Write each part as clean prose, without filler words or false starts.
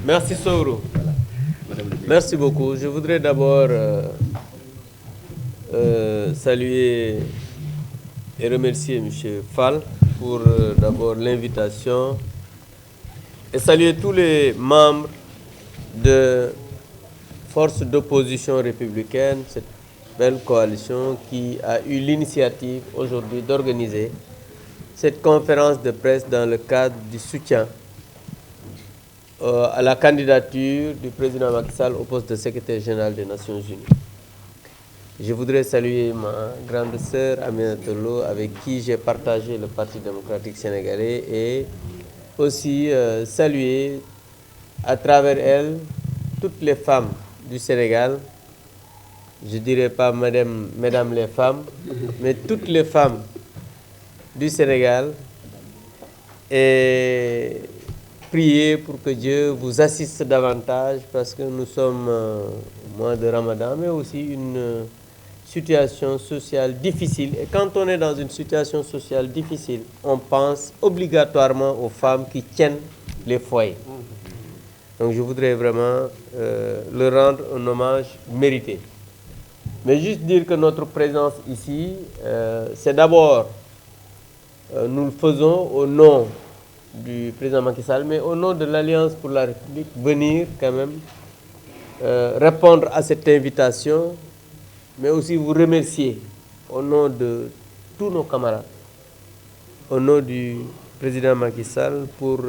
Merci Sourou. Merci beaucoup. Je voudrais d'abord saluer et remercier M. Fall pour d'abord l'invitation et saluer tous les membres de force d'opposition républicaine, cette belle coalition qui a eu l'initiative aujourd'hui d'organiser cette conférence de presse dans le cadre du soutien à la candidature du président Macky Sall au poste de secrétaire général des Nations Unies. Je voudrais saluer ma grande sœur Aminata Lo, avec qui j'ai partagé le Parti démocratique sénégalais, et aussi saluer à travers elle toutes les femmes du Sénégal. Je ne dirais pas mesdames les femmes, mais toutes les femmes du Sénégal, et prier pour que Dieu vous assiste davantage, parce que nous sommes au mois de Ramadan, mais aussi une situation sociale difficile. Et quand on est dans une situation sociale difficile, on pense obligatoirement aux femmes qui tiennent les foyers. Donc je voudrais vraiment leur rendre un hommage mérité. Mais juste dire que notre présence ici, c'est d'abord, nous le faisons au nom du président Macky Sall, mais au nom de l'Alliance pour la République, venir quand même répondre à cette invitation, mais aussi vous remercier au nom de tous nos camarades, au nom du président Macky Sall pour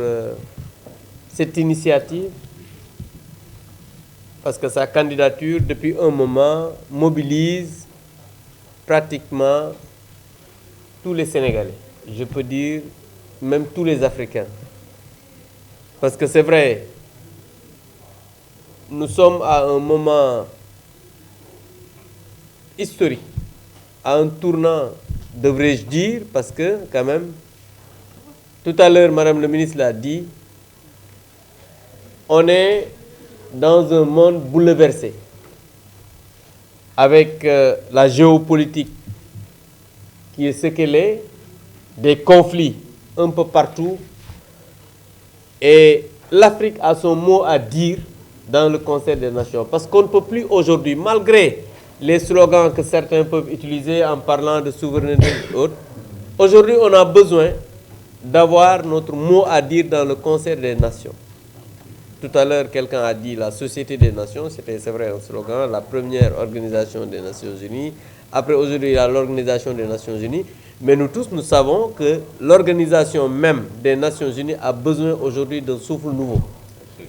cette initiative, parce que sa candidature, depuis un moment, mobilise pratiquement tous les Sénégalais. Je peux dire même tous les Africains. Parce que c'est vrai, nous sommes à un moment historique, à un tournant, devrais-je dire, parce que quand même, tout à l'heure, Madame le ministre l'a dit, on est dans un monde bouleversé, avec la géopolitique qui est ce qu'elle est, des conflits un peu partout, et l'Afrique a son mot à dire dans le Conseil des Nations, parce qu'on ne peut plus aujourd'hui, malgré les slogans que certains peuvent utiliser en parlant de souveraineté et autres, aujourd'hui on a besoin d'avoir notre mot à dire dans le Conseil des Nations. Tout à l'heure, quelqu'un a dit la Société des Nations, c'est vrai un slogan, la première organisation des Nations Unies. Après, aujourd'hui, il y a l'Organisation des Nations Unies. Mais nous tous, nous savons que l'organisation même des Nations Unies a besoin aujourd'hui d'un souffle nouveau.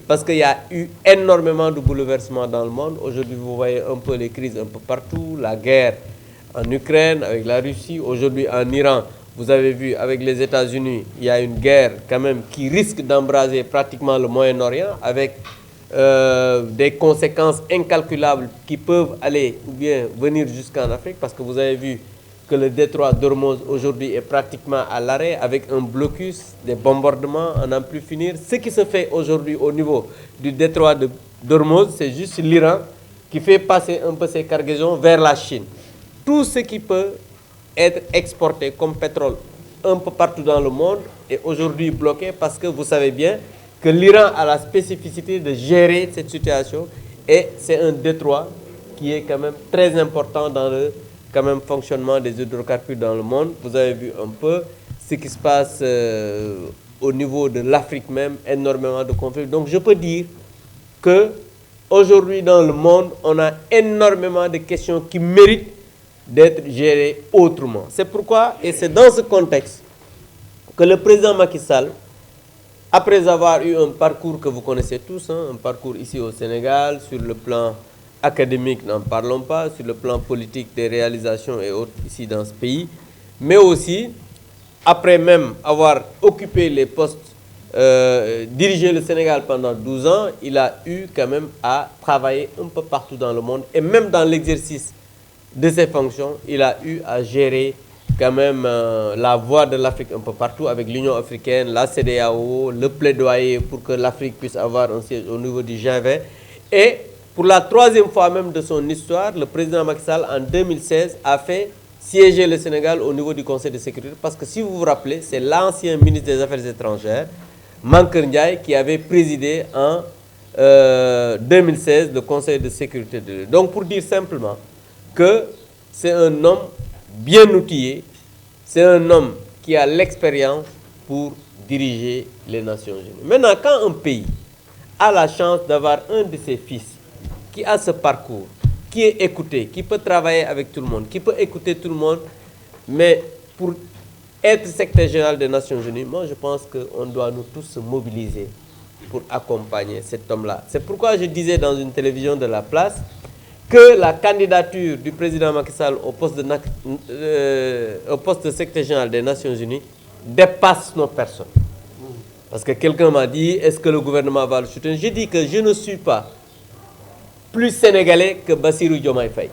Parce qu'il y a eu énormément de bouleversements dans le monde. Aujourd'hui, vous voyez un peu les crises un peu partout, la guerre en Ukraine, avec la Russie, aujourd'hui en Iran. Vous avez vu, avec les États-Unis, il y a une guerre quand même qui risque d'embraser pratiquement le Moyen-Orient, avec des conséquences incalculables qui peuvent aller ou bien venir jusqu'en Afrique, parce que vous avez vu que le détroit d'Ormuz aujourd'hui est pratiquement à l'arrêt, avec un blocus, des bombardements, à n'en plus finir. Ce qui se fait aujourd'hui au niveau du détroit d'Ormuz, c'est juste l'Iran qui fait passer un peu ses cargaisons vers la Chine. Tout ce qui peut être exporté comme pétrole un peu partout dans le monde est aujourd'hui bloqué, parce que vous savez bien que l'Iran a la spécificité de gérer cette situation, et c'est un détroit qui est quand même très important dans le fonctionnement des hydrocarbures dans le monde. Vous avez vu un peu ce qui se passe au niveau de l'Afrique même, énormément de conflits. Donc je peux dire que aujourd'hui dans le monde, on a énormément de questions qui méritent d'être gérées autrement. C'est pourquoi, et c'est dans ce contexte, que le président Macky Sall, après avoir eu un parcours que vous connaissez tous, un parcours ici au Sénégal, sur le plan académique, n'en parlons pas, sur le plan politique, des réalisations et autres ici dans ce pays, mais aussi, après même avoir occupé les postes, dirigé le Sénégal pendant 12 ans, il a eu quand même à travailler un peu partout dans le monde, et même dans l'exercice de ses fonctions, il a eu à gérer quand même la voix de l'Afrique un peu partout, avec l'Union africaine, la CEDEAO, le plaidoyer pour que l'Afrique puisse avoir un siège au niveau du G20. Et pour la troisième fois même de son histoire, le président Macky Sall, en 2016, a fait siéger le Sénégal au niveau du Conseil de sécurité, parce que si vous vous rappelez, c'est l'ancien ministre des Affaires étrangères, Mankeur Ndiaye, qui avait présidé en 2016 le Conseil de sécurité de l'ONU. Donc pour dire simplement que c'est un homme bien outillé, c'est un homme qui a l'expérience pour diriger les Nations Unies. Maintenant, quand un pays a la chance d'avoir un de ses fils qui a ce parcours, qui est écouté, qui peut travailler avec tout le monde, qui peut écouter tout le monde, mais pour être secrétaire général des Nations Unies, moi je pense qu'on doit nous tous se mobiliser pour accompagner cet homme-là. C'est pourquoi je disais dans une télévision de la place que la candidature du président Macky Sall au poste de secrétaire général des Nations Unies dépasse nos personnes. Parce que quelqu'un m'a dit, est-ce que le gouvernement va le soutenir? J'ai dit que je ne suis pas plus sénégalais que Bassirou Diomaye Faye.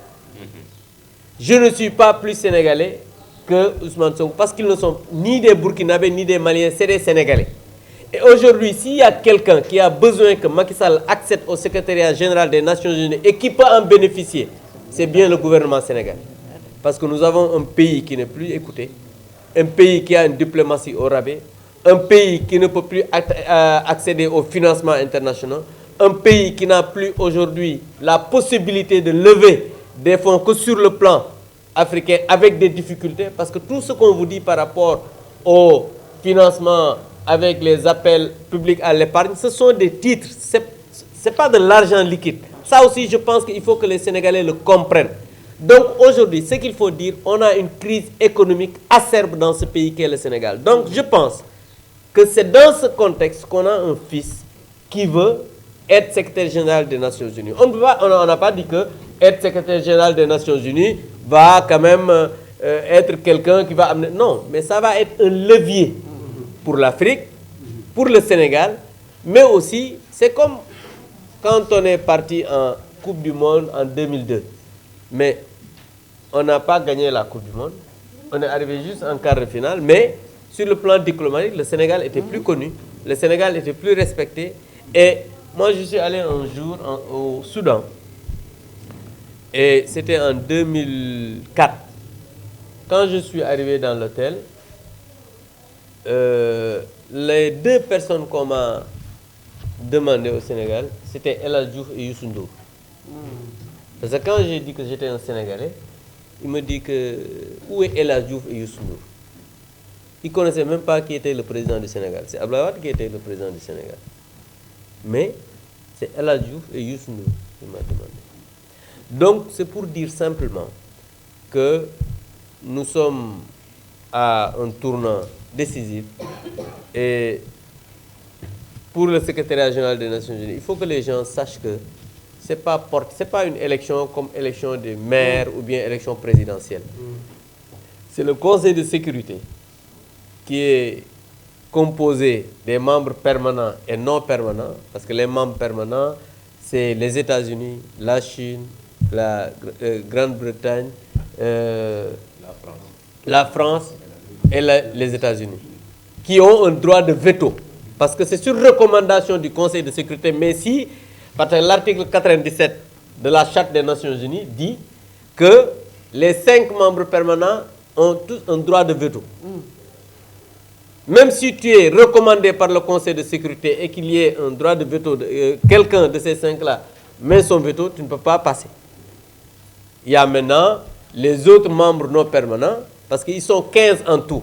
Je ne suis pas plus sénégalais que Ousmane Sonko, parce qu'ils ne sont ni des Burkinabés, ni des Maliens, c'est des Sénégalais. Et aujourd'hui, s'il y a quelqu'un qui a besoin que Macky Sall accède au secrétariat général des Nations Unies et qui peut en bénéficier, c'est bien le gouvernement sénégalais. Parce que nous avons un pays qui n'est plus écouté, un pays qui a une diplomatie au rabais, un pays qui ne peut plus accéder aux financements internationaux, un pays qui n'a plus aujourd'hui la possibilité de lever des fonds que sur le plan africain avec des difficultés, parce que tout ce qu'on vous dit par rapport au financement avec les appels publics à l'épargne, ce sont des titres, ce n'est pas de l'argent liquide. Ça aussi, je pense qu'il faut que les Sénégalais le comprennent. Donc aujourd'hui, ce qu'il faut dire, on a une crise économique acerbe dans ce pays qu'est le Sénégal. Donc je pense que c'est dans ce contexte qu'on a un fils qui veut être secrétaire général des Nations Unies. On n'a pas dit que être secrétaire général des Nations Unies va quand même être quelqu'un qui va amener... Non, mais ça va être un levier pour l'Afrique, pour le Sénégal, mais aussi, c'est comme quand on est parti en Coupe du Monde en 2002. Mais on n'a pas gagné la Coupe du Monde. On est arrivé juste en quart de finale, mais sur le plan diplomatique, le Sénégal était plus connu, le Sénégal était plus respecté. Et moi, je suis allé un jour au Soudan, et c'était en 2004. Quand je suis arrivé dans l'hôtel, les deux personnes qu'on m'a demandé au Sénégal, c'était El Hadj Diouf et Youssou Ndour. Parce que quand j'ai dit que j'étais un Sénégalais, il me dit que où est El Hadj Diouf et Youssou Ndour? Il ne connaissait même pas qui était le président du Sénégal. C'est Abdoulaye Wade qui était le président du Sénégal. Mais c'est El Hadj Diouf et Youssou Ndour qui m'a demandé. Donc c'est pour dire simplement que nous sommes à un tournant décisif, et pour le secrétariat général des Nations Unies, il faut que les gens sachent que ce n'est pas une élection comme élection des maires ou bien élection présidentielle. C'est le Conseil de sécurité qui est composé des membres permanents et non permanents, parce que les membres permanents, c'est les États-Unis, la Chine, la Grande-Bretagne, la France et les États-Unis, qui ont un droit de veto, parce que c'est sur recommandation du Conseil de sécurité, mais si, parce que l'article 97 de la Charte des Nations Unies dit que les 5 membres permanents ont tous un droit de veto. Même si tu es recommandé par le Conseil de sécurité et qu'il y ait un droit de veto, quelqu'un de ces 5-là met son veto, tu ne peux pas passer. Il y a maintenant les autres membres non permanents, parce qu'ils sont 15 en tout.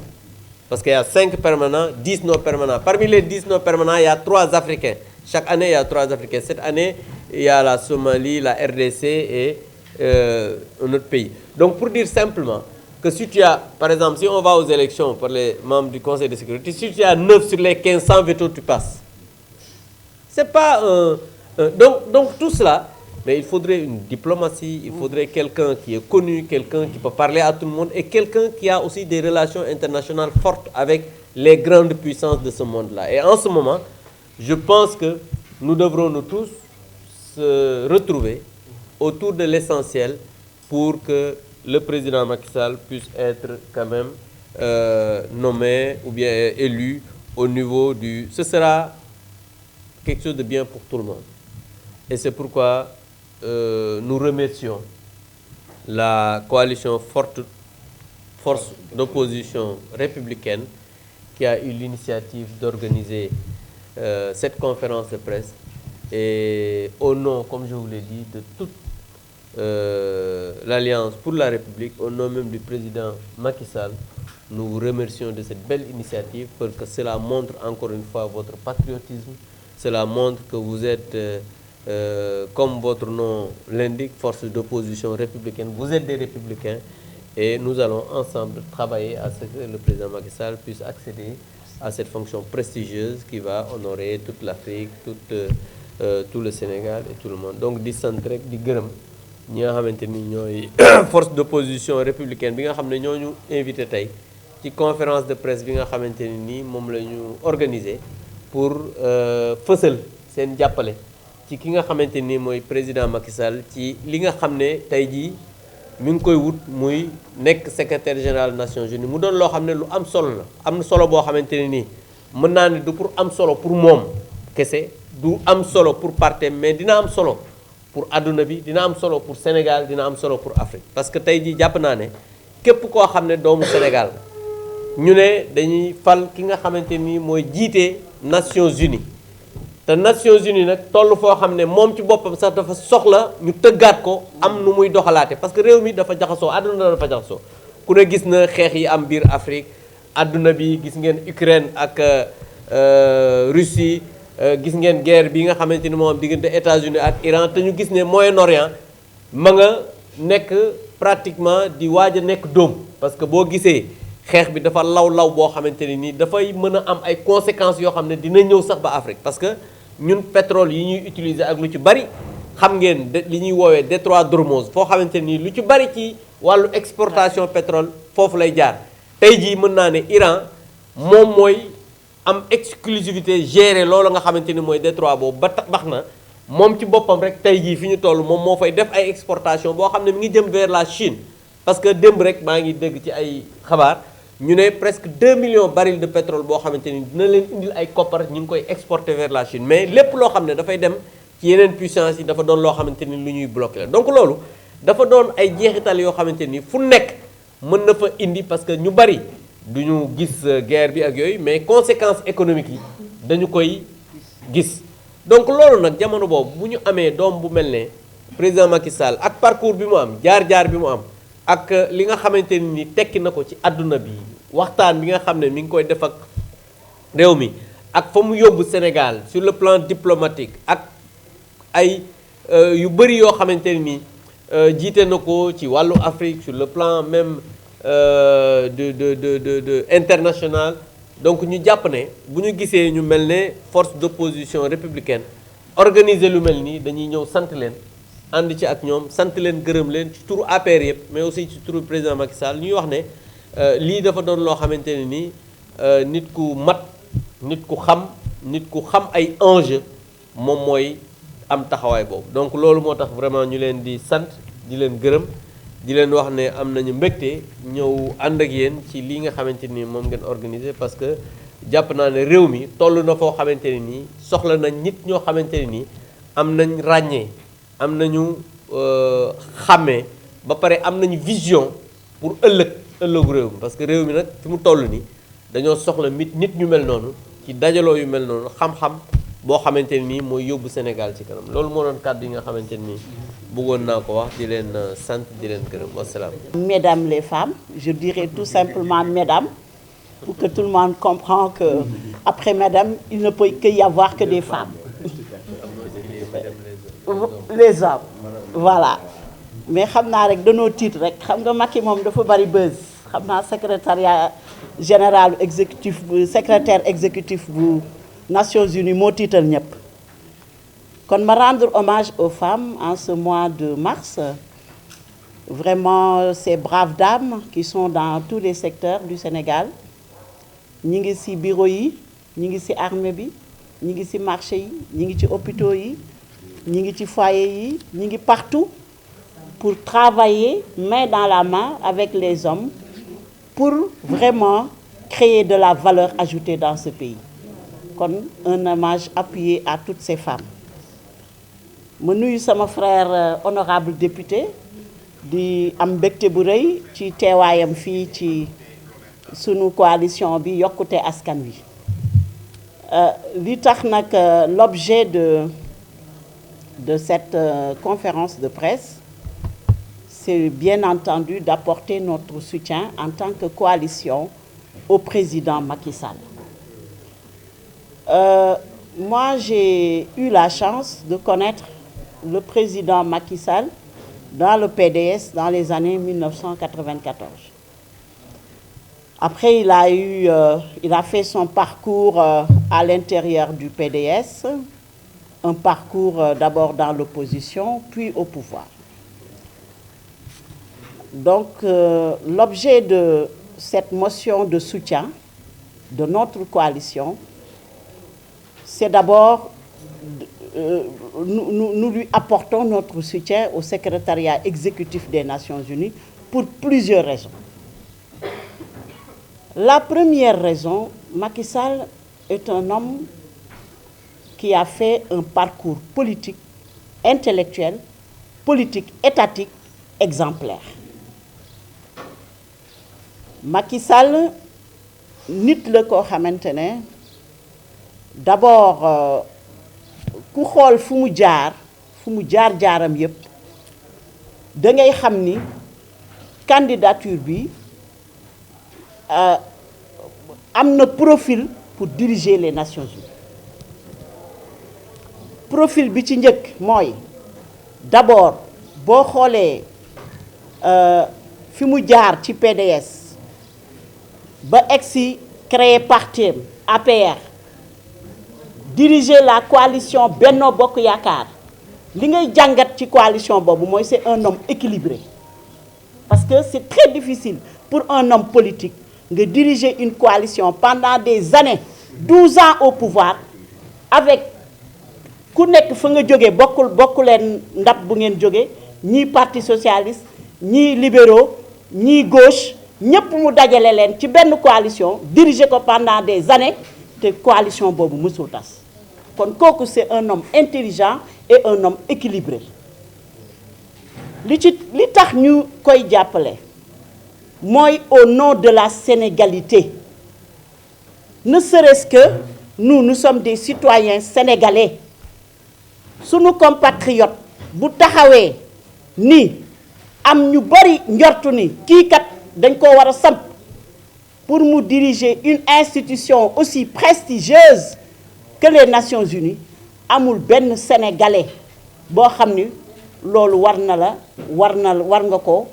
Parce qu'il y a 5 permanents, 10 non permanents. Parmi les 10 non permanents, il y a 3 Africains. Chaque année, il y a 3 Africains. Cette année, il y a la Somalie, la RDC et un autre pays. Donc, pour dire simplement que si tu as, par exemple, si on va aux élections pour les membres du Conseil de sécurité, si tu as 9 sur les 15, 100 veto, tu passes. C'est pas donc tout cela, mais il faudrait une diplomatie, il faudrait quelqu'un qui est connu, quelqu'un qui peut parler à tout le monde et quelqu'un qui a aussi des relations internationales fortes avec les grandes puissances de ce monde-là. Et en ce moment, je pense que nous devrons nous tous se retrouver autour de l'essentiel pour que le président Macky Sall puisse être quand même nommé ou bien élu au niveau du... Ce sera quelque chose de bien pour tout le monde. Et c'est pourquoi nous remercions la coalition force d'opposition républicaine qui a eu l'initiative d'organiser cette conférence de presse et au nom, comme je vous l'ai dit, de toute l'Alliance pour la République, au nom même du président Macky Sall, nous vous remercions de cette belle initiative parce que cela montre encore une fois votre patriotisme, cela montre que vous êtes, comme votre nom l'indique, force d'opposition républicaine, vous êtes des républicains et nous allons ensemble travailler à ce que le président Macky Sall puisse accéder à cette fonction prestigieuse qui va honorer toute l'Afrique, tout le Sénégal et tout le monde. Donc di sant rek di gërëm ñi nga xamante ni ñooy force d'opposition républicaine bi nga xam ne ñoo ñu invité tey ci conférence de presse bi nga xamante ni nii moom la ñu organisé pour fësal seen jàppale ci ki nga xamante ni mooy président Macky Sall ci li nga xam ne tey jii mi ngi koy wut muy nekk secrétaire général des Nations Unies mu doon loo xam ne lu am solo la am na solo boo xamante ne nii mën naa ne du pour am solo pour moom kese du am solo pour parti mais dina am solo pour adduna bi dina am solo pour Sénégal dina am solo pour Afrique parce que tey jii jàpp naa ne képp koo xam ne doomu Sénégal ñu ne dañuy fal ki nga xamante ni mooy jiite Nations Unies te Nations Unies nag toll foo xam ne moom ci boppam sax dafa soxla ñu tëggaat ko am nu muy doxalaate parce que réew mi dafa jaxasoo àdduna dafa jaxasoo ku ne gis na xeex yi am biir Afrique àdduna bi gis ngeen Ukraine ak Russie gis ngeen guerre bi nga xamante ni moo am diggante États-Unis ak Iran te ñu gis ne Moyen-Orient ma nga nekk pratiquement di waaj a nekk dóom parce que boo gisee xeex bi dafa law boo xamante ne nii dafay mën a am ay conséquences yoo xam ne dina ñëw sax ba Afrique parce que ñun pétrole yi ñuy utiliser ak lu ci bari xam ngeen li ñuy woowee détroit d'Ormuz foo xamante nii lu ci bari ci wàllu exportation pétrole foofu lay jaar tey jii mën naa ne Iran moom mooy am exclusivité gérer loolu nga xamante ni mooy détroit boobu ba tax na moom ci boppam rek tey jii fi ñu toll moom moo fay def ay exportation boo xam ne mi ngi jëm vers la Chine parce que démb rek maa ngi dégg ci ay xabaar ñu ne presque 2 millions barils de pétrole boo xamante ni dina leen indil ay koppar ñu ngi koy exporter vers la Chine mais lépp loo xam ne dafay dem ci yeneen puissance yi dafa doon loo xamante ni lu ñuy bloqué la donc loolu dafa doon ay jeexital yoo xamante ni fu nekk mën na fa indi parce que ñu bari du ñu gis guerre bi ak yooyu mais conséquences économiques yi dañu koy gis donc loolu nag jamono boobu bu ñu amee doom bu mel ne président Macky Sall ak parcours bi mu am jaar-jaar bi mu am ak li nga xamante ni tekki na ko ci àdduna bi waxtaan bi nga xam ne mi ngi koy def ak réew mi ak fa mu yóbbu Sénégal sur le plan diplomatique ak ay yu bëri yoo xamante ni jiite na ko ci wàllu Afrique sur le plan même de international donc ñu jàpp ne bu ñu gisee ñu mel ne force d'opposition républicaine organiser lu mel nii dañuy ñëw sant leen ànd ci ak ñoom sant leen gërëm leen ci turu APR yëpp mais aussi ci turu président Macky Sall ñuy wax ne lii dafa doon loo xamante ne nii nit ku mat nit ku xam ay enjeu moom mooy am taxawaay boobu donc loolu moo tax vraiment ñu leen di sant di leen gërëm di leen wax ne am nañu mbégte ñëw ànd ak yéen ci lii nga xamante ni moom ngeen organiser parce que jàpp naa ne réew mi toll na foo xamante ne nii soxla nañ nit ñoo xamante ne nii am nañ ràññee am nañu xàmmee ba pare am nañu vision pour ëllëgu réew mi parce que réew mi nag fi mu toll nii dañoo soxla nit ñu mel noonu ci dajaloo yu mel noonu xam-xam boo xamante nii mooy yóbbu Sénégal ci kanam loolu moo doon kàddu yi nga xamante nii bëggoon naa ko wax di leen sant di leen gërëm wasalaam. Mesdames les femmes, je dirais tout simplement mesdames pour que tout le monde comprenne que après mesdames il ne peut que y avoir que des femmes. Les hommes voilà mais xam naa rek danoo tiit rek xam nga Macky moom dafa bari buzz xam naa secrétariat général exécutif bu secrétaire exécutif bu Nations Unies moo tiital ñëpp kon ma rendre hommage aux femmes en ce mois de mars vraiment ces braves dames qui sont dans tous les secteurs du Sénégal ñi ngi ci bureau yi ñi ngi ci armée bi ñi ngi ci marché yi ñi ngi ci hôpitaux yi ñi ngi ci foyer yi ñi ngi partout pour travailler main dans la main avec les hommes pour vraiment créer de la valeur ajoutée dans ce pays kon un hommage appuyé à toutes ces femmes ma nuyu sama frère honorable député di am mbégte bu rëy ci teewaayam fii ci sunu coalition bi yokkute askan wi L'objet de cette conférence de presse, c'est bien entendu d'apporter notre soutien en tant que coalition au président Macky Sall. Moi, j'ai eu la chance de connaître le président Macky Sall dans le PDS dans les années 1994. Après, il a fait son parcours à l'intérieur du PDS, un parcours d'abord dans l'opposition, puis au pouvoir. Donc, l'objet de cette motion de soutien de notre coalition, c'est d'abord, nous lui apportons notre soutien au secrétariat exécutif des Nations Unies pour plusieurs raisons. La première raison, Macky Sall est un homme qui a fait un parcours politique, intellectuel, politique, étatique, exemplaire. Macky Sall, nit la ko xamantene d'abord ku xool fu mu jaar jaaram yépp da ngay xam ni candidature bi am na profil pour diriger les Nations Unies. Profil bi ci njëkk mooy d'abord boo xoolee fi mu jaar ci PDS ba egsi créer parti APR, diriger la coalition Benno Bokk Yaakaar. Li ngay jàngat ci coalition boobu mooy c'est un homme équilibré. Parce que c'est très difficile pour un homme politique de diriger une coalition pendant des années, 12 ans au pouvoir, avec ku nekk fa nga jógee bokku leen ndab bu ngeen jógee ñii parti socialiste ñii libéraux ñii gauche ñëpp mu dajale leen ci benn coalition diriger ko pendant des années te coalition boobu mësul tas kon kooku c'est un homme intelligent et un homme équilibré. Li tax ñu koy jàppale mooy au nom de la sénégalité. Ne serait-ce que nous sommes des citoyens sénégalais. Sunu compatriotes bu taxawee ni am ñu bari njortu ni kii kat dañ ko war a samp pour mu diriger une institution aussi prestigieuse que les Nations Unies, amul benn sénégalais boo xam ni loolu war nga ko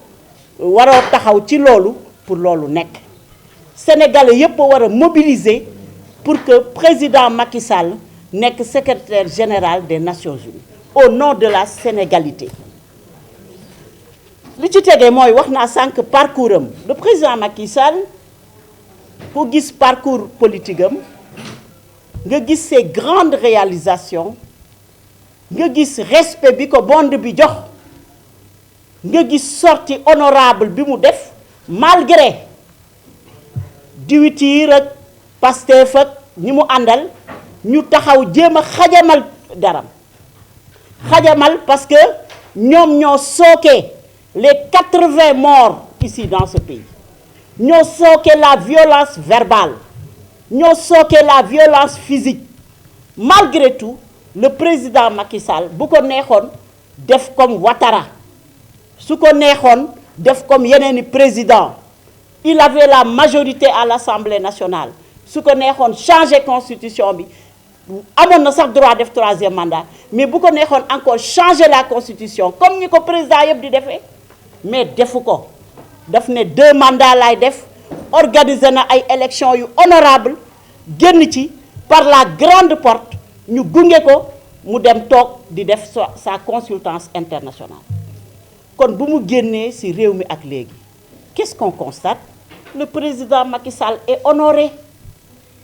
waroo taxaw ci loolu pour loolu nekk. Sénégalais yépp war a mobiliser pour que président Macky Sall nekk secrétaire général des Nations Unies au nom de la sénégalité. Li ci tege mooy wax naa sànq parcours am. Le président Macky Sall ku gis parcours politique am nga gis ses grandes réalisations, nga gis respect bi ko monde bi jox, nga gis sortie honorable bi mu def malgré diwitir ak Pastef ak ñi mu àndal ñu taxaw jéem a xajamal daram xajamal parce que ñoom ñoo sooke les 80 morts ici dans ce pays, ñoo sooke la violence verbale, ñoo sooke la violence physique. Malgré tout, le président Macky Sall bu ko neexoon def comme Ouattara, su ko neexoon def comme yeneeni président. Il avait la majorité à l'Assemblée nationale. Su ko neexoon changer constitution bi, amoon na sax droit def 3e mandat, mais bu ko neexoon encore changer la constitution comme ni ko président yëpp di defee, mais defu ko. Daf ne 2 mandats lay def, organiser na ay élections yu honorable, génn ci par la grande porte, ñu gunge ko mu dem toog di def sa consultance internationale. Kon bu mu génnee ci réew mi ak léegi, qu'est-ce qu'on constate? Le président Macky Sall est honoré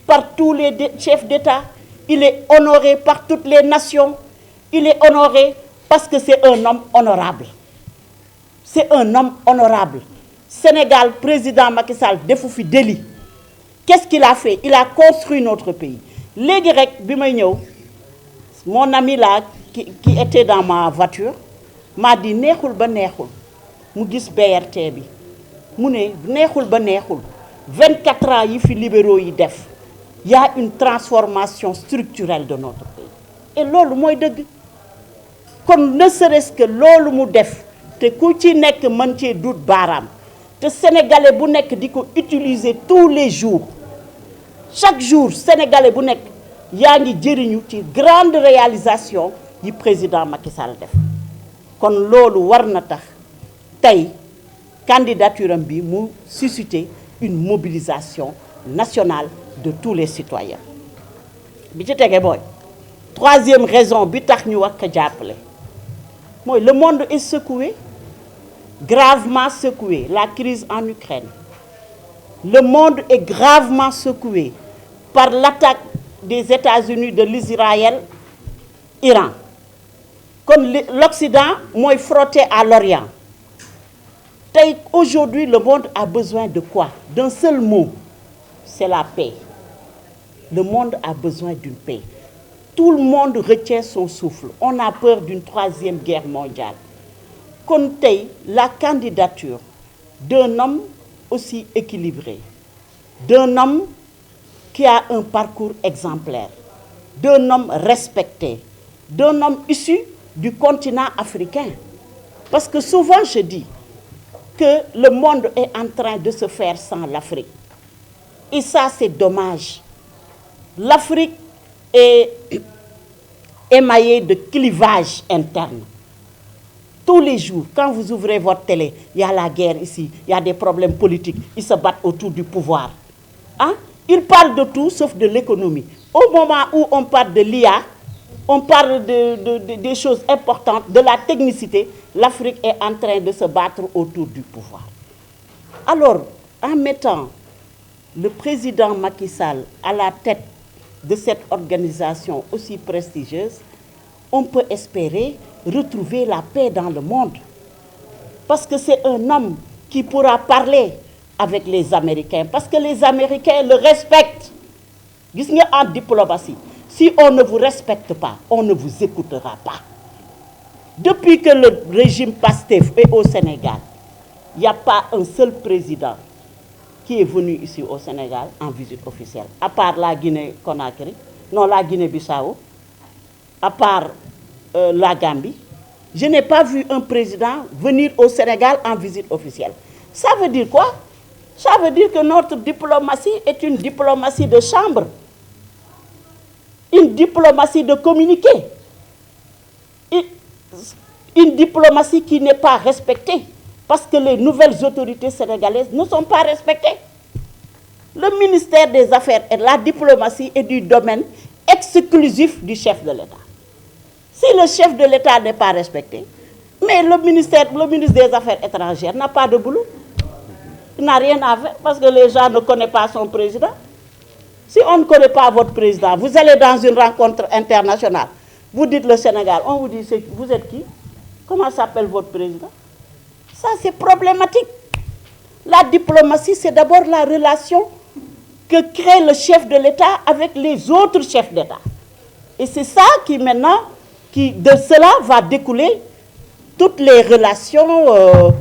par tous les chefs d'État, il est honoré par toutes les nations, il est honoré parce que c'est un homme honorable. C'est un homme honorable. Sénégal, président Macky Sall defu fi délit. Qu'est-ce qu'il a fait? Il a construit notre pays. Léegi rek bi may ñëw, mon ami là qui était dans ma voiture m'a dit neexul ba neexul mu gis BRT bi mu ne neexul ba neexul 24 ans yi fi libéraux yi def il y a une transformation structurelle de notre pays. Et loolu mooy dëgg kon ne serait-ce que loolu mu def te ku ci nekk mën cee dut baaraam te sénégalais bu nekk di ko utiliser tous les jours chaque jour sénégalais bu nekk yaa ngi jëriñu ci grande réalisation yi président Macky Sall def kon loolu war na tax tey candidature am bi mu susciter une mobilisation nationale de tous les citoyens bi ci tege booy troisième raison bi tax ñu wax ko jàppale mooy le monde est secoué gravement secoué la crise en Ukraine le monde est gravement secoué par l'attaque des États-Unis de l'Israël Iran kon l'Occident mooy frotté à l'Orient tey aujourd'hui le monde a besoin de quoi d'un seul mot c'est la paix le monde a besoin d'une paix tout le monde retient son souffle on a peur d'une troisième guerre mondiale kon tey la candidature d'un homme aussi équilibré d'un homme qui a un parcours exemplaire d'un homme respecté d'un homme issu du continent africain parce que souvent je dis que le monde est en train de se faire sans l'Afrique et ça c'est dommage l'Afrique est émaillée de clivages internes tous les jours quand vous ouvrez votre télé il y a la guerre ici il y a des problèmes politiques ils se battent autour du pouvoir hein ils parlent de tout sauf de l'économie au moment où on parle de l'IA on parle des choses importantes de la technicité l'Afrique est en train de se battre autour du pouvoir alors en mettant le président Macky Sall à la tête de cette organisation aussi prestigieuse, on peut espérer retrouver la paix dans le monde. Parce que c'est un homme qui pourra parler avec les Américains. Parce que les Américains le respectent. Gis nga en diplomatie, si on ne vous respecte pas, on ne vous écoutera pas. Depuis que le régime Pastef est au Sénégal, il n'y a pas un seul président qui est venu ici au Sénégal en visite officielle, à part la Guinée-Conakry, non la Guinée-Bissau, à part la Gambie. Je n'ai pas vu un président venir au Sénégal en visite officielle. Ça veut dire quoi? Ça veut dire que notre diplomatie est une diplomatie de chambre, une diplomatie de communiqué, une diplomatie qui n'est pas respectée. Parce que les nouvelles autorités sénégalaises ne sont pas respectées. Le ministère des Affaires et de la diplomatie est du domaine exclusif du chef de l'État. Si le chef de l'État n'est pas respecté, mais le ministre des Affaires étrangères n'a pas de boulot. Il n'a rien à faire parce que les gens ne connaissent pas son président. Si on ne connaît pas votre président, vous allez dans une rencontre internationale, vous dites le Sénégal, on vous dit vous êtes qui? Comment s'appelle votre président? Ça, c'est problématique. La diplomatie, c'est d'abord la relation que crée le chef de l'État avec les autres chefs d'État. Et c'est ça qui maintenant, de cela va découler toutes les relations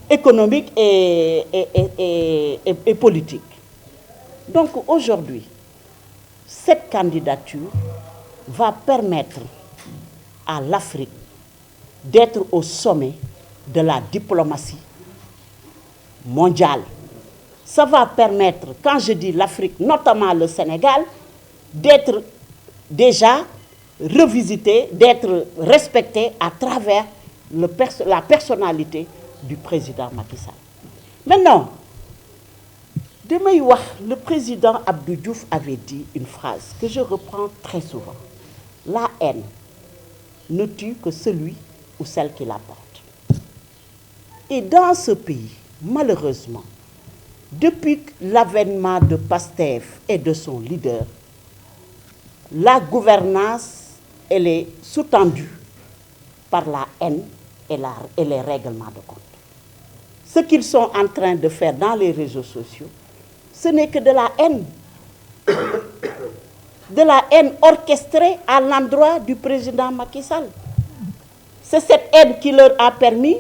économiques et politiques. Donc aujourd'hui, cette candidature va permettre à l'Afrique d'être au sommet de la diplomatie mondiale. Ça va permettre, quand je dis l'Afrique, notamment le Sénégal, d'être déjà revisité, d'être respecté à travers la personnalité du président Macky Sall. Maintenant, le président Abdou Diouf avait dit une phrase que je reprends très souvent. La haine ne tue que celui ou celle qui la porte. Et dans ce pays, malheureusement, depuis l'avènement de Pastef et de son leader, la gouvernance, elle est sous-tendue par la haine et les règlements de compte. Ce qu'ils sont en train de faire dans les réseaux sociaux, ce n'est que de la haine. De la haine orchestrée à l'endroit du président Macky Sall. C'est cette haine qui leur a permis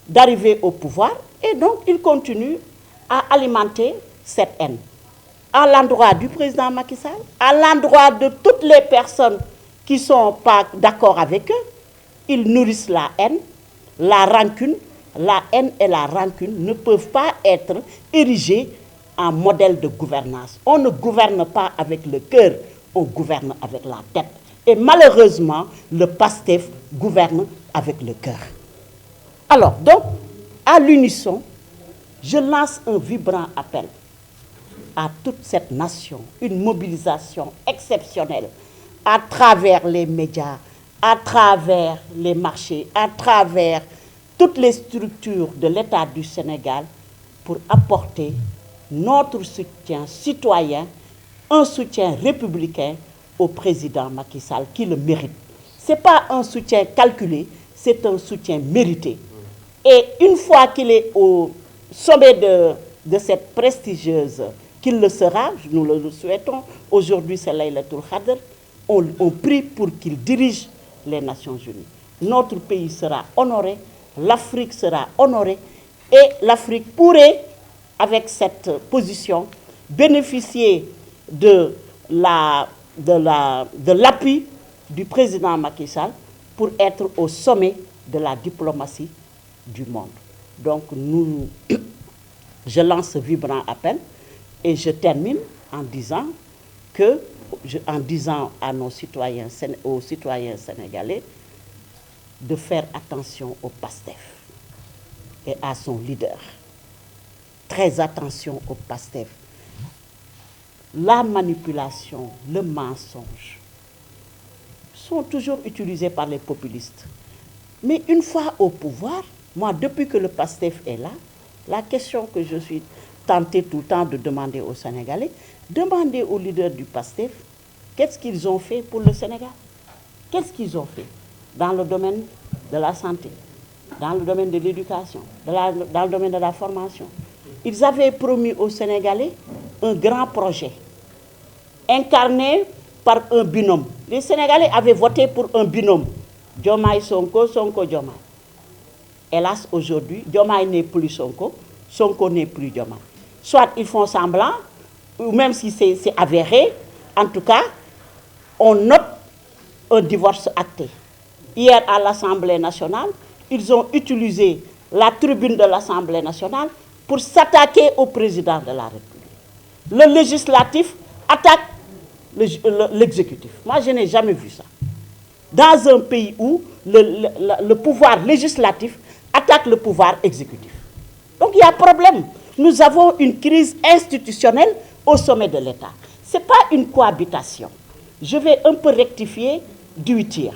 d'arriver au pouvoir et donc ils continuent à alimenter cette haine. à l'endroit du président Macky Sall, à l'endroit de toutes les personnes qui ne sont pas d'accord avec eux. Ils nourrissent la haine, la rancune. La haine et la rancune ne peuvent pas être érigées en modèle de gouvernance. On ne gouverne pas avec le cœur, on gouverne avec la tête. Et malheureusement, le PASTEF gouverne avec le cœur. Alors, donc, à l'unisson, je lance un vibrant appel à toute cette nation, une mobilisation exceptionnelle à travers les médias, à travers les marchés, à travers toutes les structures de l'État du Sénégal pour apporter notre soutien citoyen, un soutien républicain au président Macky Sall qui le mérite. Ce n'est pas un soutien calculé, c'est un soutien mérité. Et une fois qu'il est au sommet de cette prestigieuse, qu'il le sera, nous le souhaitons, aujourd'hui c'est Laylatul Qadr, on prie pour qu'il dirige les Nations Unies. Notre pays sera honoré, l'Afrique sera honorée et l'Afrique pourrait, avec cette position, bénéficier de l'appui du président Macky Sall pour être au sommet de la diplomatie du monde. Donc, je lance ce vibrant appel et je termine en disant à nos citoyens, aux citoyens sénégalais, de faire attention au PASTEF et à son leader. Très attention au PASTEF. La manipulation, le mensonge sont toujours utilisés par les populistes. Mais une fois au pouvoir, moi, depuis que le PASTEF est là, la question que je suis tentée tout le temps de demander aux Sénégalais, demandez aux leaders du PASTEF qu'est-ce qu'ils ont fait pour le Sénégal. Qu'est-ce qu'ils ont fait dans le domaine de la santé, dans le domaine de l'éducation, dans le domaine de la formation. Ils avaient promis aux Sénégalais un grand projet incarné par un binôme. Les Sénégalais avaient voté pour un binôme. Diomaye Sonko, Sonko Diomaye. Hélas, aujourd'hui, Diomaye n'est plus Sonko, Sonko n'est plus Diomaye. Soit ils font semblant, ou même si c'est avéré, en tout cas, on note un divorce acté. Hier, à l'Assemblée nationale, ils ont utilisé la tribune de l'Assemblée nationale pour s'attaquer au président de la République. Le législatif attaque l'exécutif. Moi, je n'ai jamais vu ça. Dans un pays où le pouvoir législatif attaque le pouvoir exécutif. Donc, il y a problème. Nous avons une crise institutionnelle au sommet de l'État. Ce n'est pas une cohabitation. Je vais un peu rectifier du tir.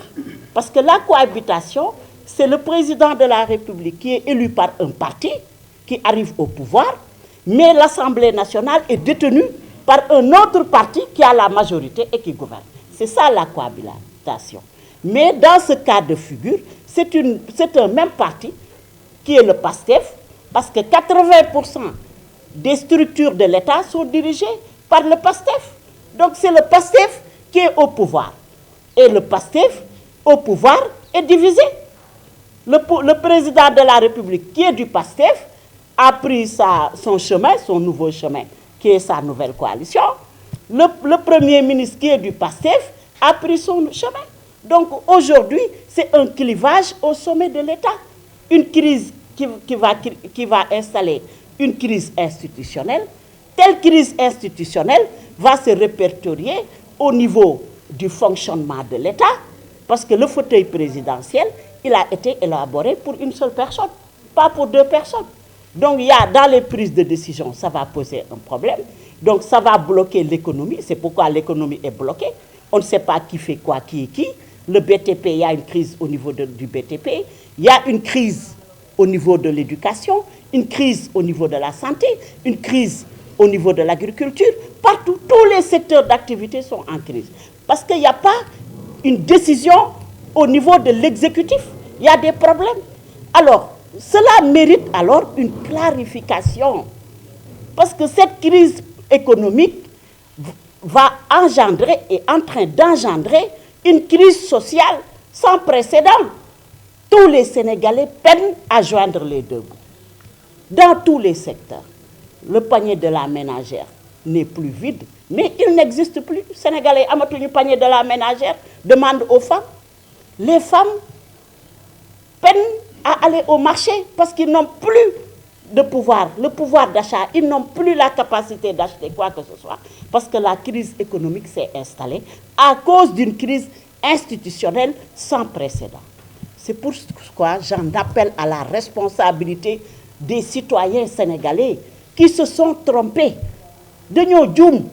Parce que la cohabitation, c'est le président de la République qui est élu par un parti, qui arrive au pouvoir, mais l'Assemblée nationale est détenue par un autre parti qui a la majorité et qui gouverne. C'est ça la cohabitation. Mais dans ce cas de figure, c'est un même parti qui est le PASTEF, parce que 80% des structures de l'État sont dirigées par le PASTEF. Donc c'est le PASTEF qui est au pouvoir. Et le PASTEF, au pouvoir, est divisé. Le président de la République, qui est du PASTEF, a pris son chemin, son nouveau chemin, qui est sa nouvelle coalition. Le Premier ministre, qui est du PASTEF, a pris son chemin. Donc aujourd'hui, c'est un clivage au sommet de l'État. Une crise qui va installer une crise institutionnelle. Telle crise institutionnelle va se répertorier au niveau du fonctionnement de l'État, parce que le fauteuil présidentiel, il a été élaboré pour une seule personne, pas pour deux personnes. Donc, dans les prises de décision, ça va poser un problème. Donc, ça va bloquer l'économie. C'est pourquoi l'économie est bloquée. On ne sait pas qui fait quoi, qui est qui. Le BTP, il y a une crise au niveau du BTP. Il y a une crise au niveau de l'éducation, une crise au niveau de la santé, une crise au niveau de l'agriculture. Partout, tous les secteurs d'activité sont en crise. Parce qu'il n'y a pas une décision au niveau de l'exécutif. Il y a des problèmes. Alors, cela mérite alors une clarification. Parce que cette crise économique va engendrer, et est en train d'engendrer, une crise sociale sans précédent. Tous les Sénégalais peinent à joindre les deux bouts. Dans tous les secteurs. Le panier de la ménagère n'est plus vide. Mais il n'existe plus. Sénégalais amatuñu panier de la ménagère demande aux femmes. Les femmes peinent à aller au marché parce qu'ils n'ont plus de pouvoir, le pouvoir d'achat. Ils n'ont plus la capacité d'acheter quoi que ce soit parce que la crise économique s'est installée à cause d'une crise institutionnelle sans précédent. C'est pourquoi j'en appelle à la responsabilité des citoyens sénégalais qui se sont trompés. Dañoo juum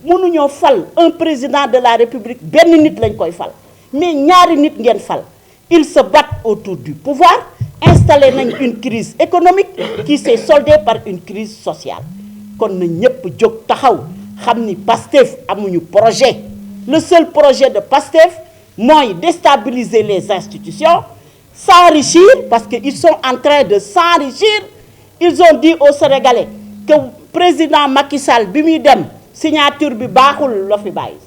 mënuñoo fal un président de la République benn nit lañ koy fal mais ñaari nit ngeen fal. Ils se battent autour du pouvoir, installé une crise économique qui s'est soldée par une crise sociale. Kon na ñëpp jóg taxaw xam ni Pastef amuñu projet. Le seul projet de Pastef mooy déstabiliser les institutions, s'enrichir parce qu'ils sont en train de s'enrichir. Ils ont dit aux Sénégalais que président Macky Sall bi muy dem signature bi baaxul la fi bàyyi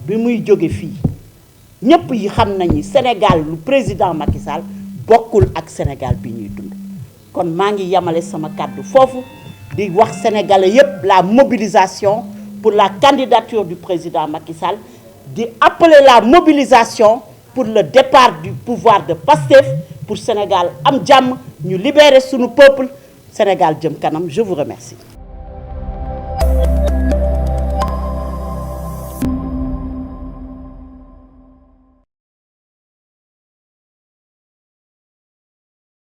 bi muy jóge fii ñëpp yi xam nañu Sénégal lu président Macky Sall bokkul ak Sénégal bi ñuy dund. Kon maa ngi yamale sama kàddu foofu di wax sénégalais yépp la mobilisation pour la candidature du président Macky Sall, di appeler la mobilisation pour le départ du pouvoir de Pastef pour Sénégal am jàmm ñu libérer sunu peuple Sénégal jëm kanam. Je vous remercie.